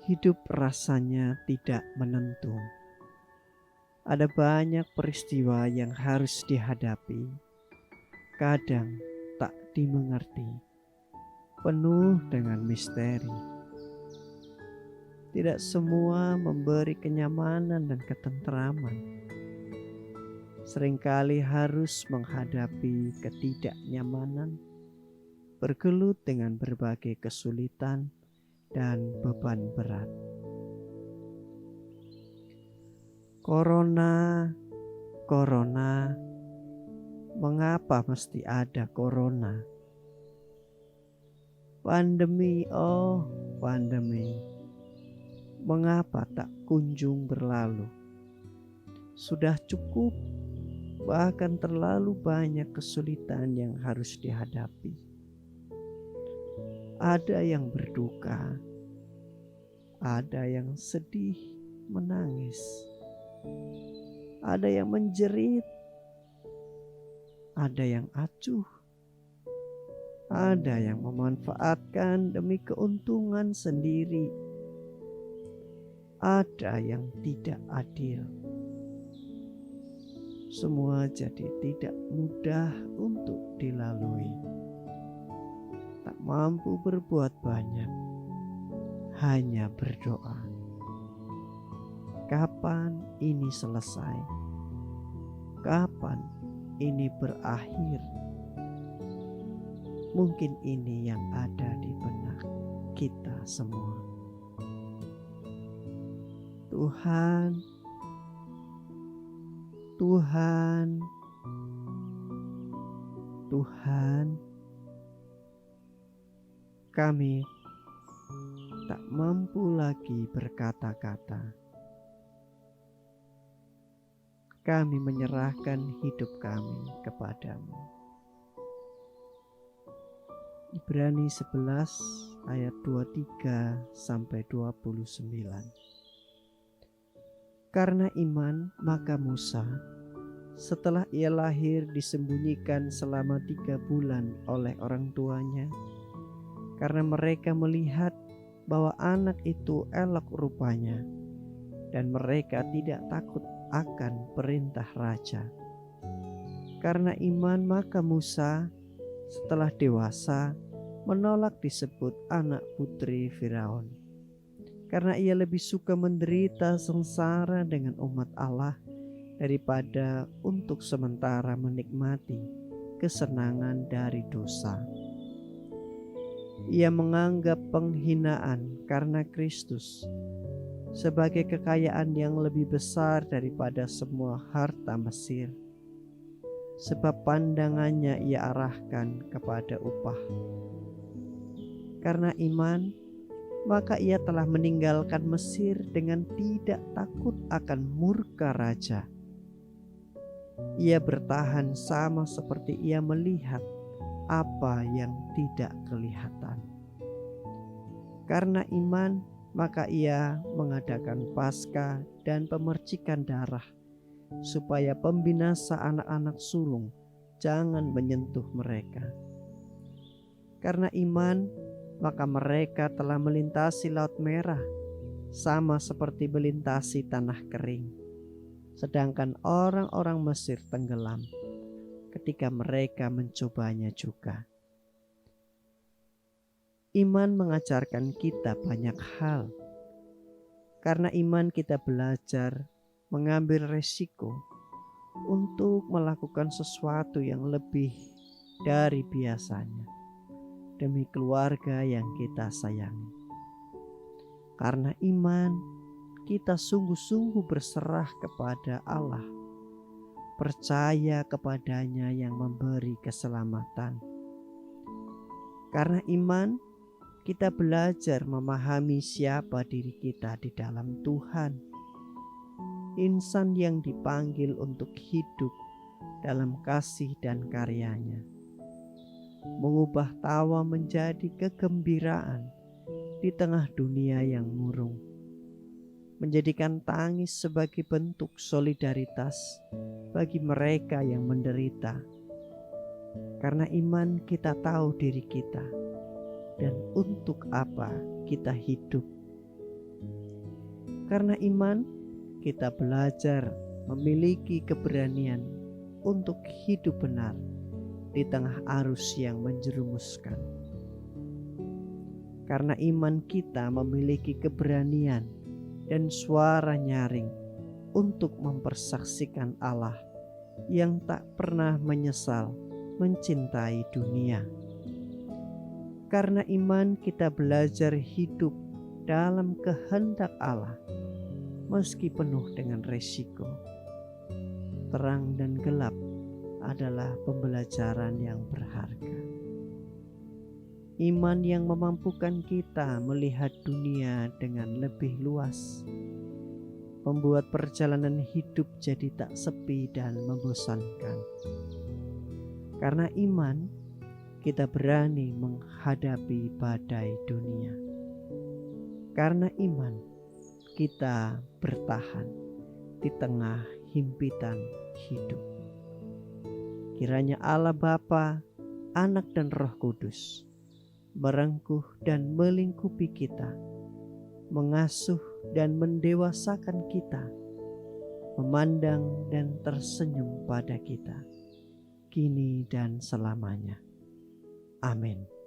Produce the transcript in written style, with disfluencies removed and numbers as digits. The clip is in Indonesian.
Hidup rasanya tidak menentu. Ada banyak peristiwa yang harus dihadapi, kadang tak dimengerti, penuh dengan misteri. Tidak semua memberi kenyamanan dan ketentraman. Seringkali harus menghadapi ketidaknyamanan, bergelut dengan berbagai kesulitan dan beban berat. Corona, mengapa mesti ada corona? Pandemi, oh pandemi, mengapa tak kunjung berlalu? Sudah cukup, bahkan terlalu banyak kesulitan yang harus dihadapi. Ada yang berduka, ada yang sedih, menangis, ada yang menjerit, ada yang acuh, ada yang memanfaatkan demi keuntungan sendiri, ada yang tidak adil. Semua jadi tidak mudah untuk dilalui. Tak mampu berbuat banyak, hanya berdoa. Kapan ini selesai? Kapan ini berakhir? Mungkin ini yang ada di benak kita semua. Tuhan, kami tak mampu lagi berkata-kata. Kami menyerahkan hidup kami kepadamu. Ibrani 11 ayat 23 sampai 29. Karena iman, maka Musa, setelah ia lahir, disembunyikan selama 3 bulan oleh orang tuanya, karena mereka melihat bahwa anak itu elok rupanya, dan mereka tidak takut akan perintah raja. Karena iman, maka Musa, setelah dewasa, menolak disebut anak putri Firaun, karena ia lebih suka menderita sengsara dengan umat Allah daripada untuk sementara menikmati kesenangan dari dosa. Ia menganggap penghinaan karena Kristus sebagai kekayaan yang lebih besar daripada semua harta Mesir, sebab pandangannya ia arahkan kepada upah. Karena iman, maka ia telah meninggalkan Mesir dengan tidak takut akan murka raja. Ia bertahan sama seperti ia melihat apa yang tidak kelihatan. Karena iman, maka ia mengadakan Paskah dan pemercikan darah, supaya pembinasa anak-anak sulung jangan menyentuh mereka. Karena iman, maka mereka telah melintasi Laut Merah, sama seperti melintasi tanah kering. Sedangkan orang-orang Mesir tenggelam ketika mereka mencobanya juga. Iman mengajarkan kita banyak hal. Karena iman kita belajar mengambil resiko untuk melakukan sesuatu yang lebih dari biasanya demi keluarga yang kita sayangi. Karena iman, kita sungguh-sungguh berserah kepada Allah, percaya kepadanya yang memberi keselamatan. Karena iman, kita belajar memahami siapa diri kita di dalam Tuhan. Insan yang dipanggil untuk hidup dalam kasih dan karyanya. Mengubah tawa menjadi kegembiraan di tengah dunia yang murung. Menjadikan tangis sebagai bentuk solidaritas bagi mereka yang menderita. Karena iman kita tahu diri kita dan untuk apa kita hidup. Karena iman, kita belajar memiliki keberanian untuk hidup benar di tengah arus yang menjerumuskan. Karena iman kita memiliki keberanian dan suara nyaring untuk mempersaksikan Allah yang tak pernah menyesal mencintai dunia. Karena iman kita belajar hidup dalam kehendak Allah meski penuh dengan resiko. Terang dan gelap adalah pembelajaran yang berharga. Iman yang memampukan kita melihat dunia dengan lebih luas, membuat perjalanan hidup jadi tak sepi dan membosankan. Karena iman, kita berani menghadapi badai dunia. Karena iman, kita bertahan di tengah himpitan hidup. Kiranya Allah Bapa, Anak dan Roh Kudus merengkuh dan melingkupi kita, mengasuh dan mendewasakan kita, memandang dan tersenyum pada kita, kini dan selamanya. Amin.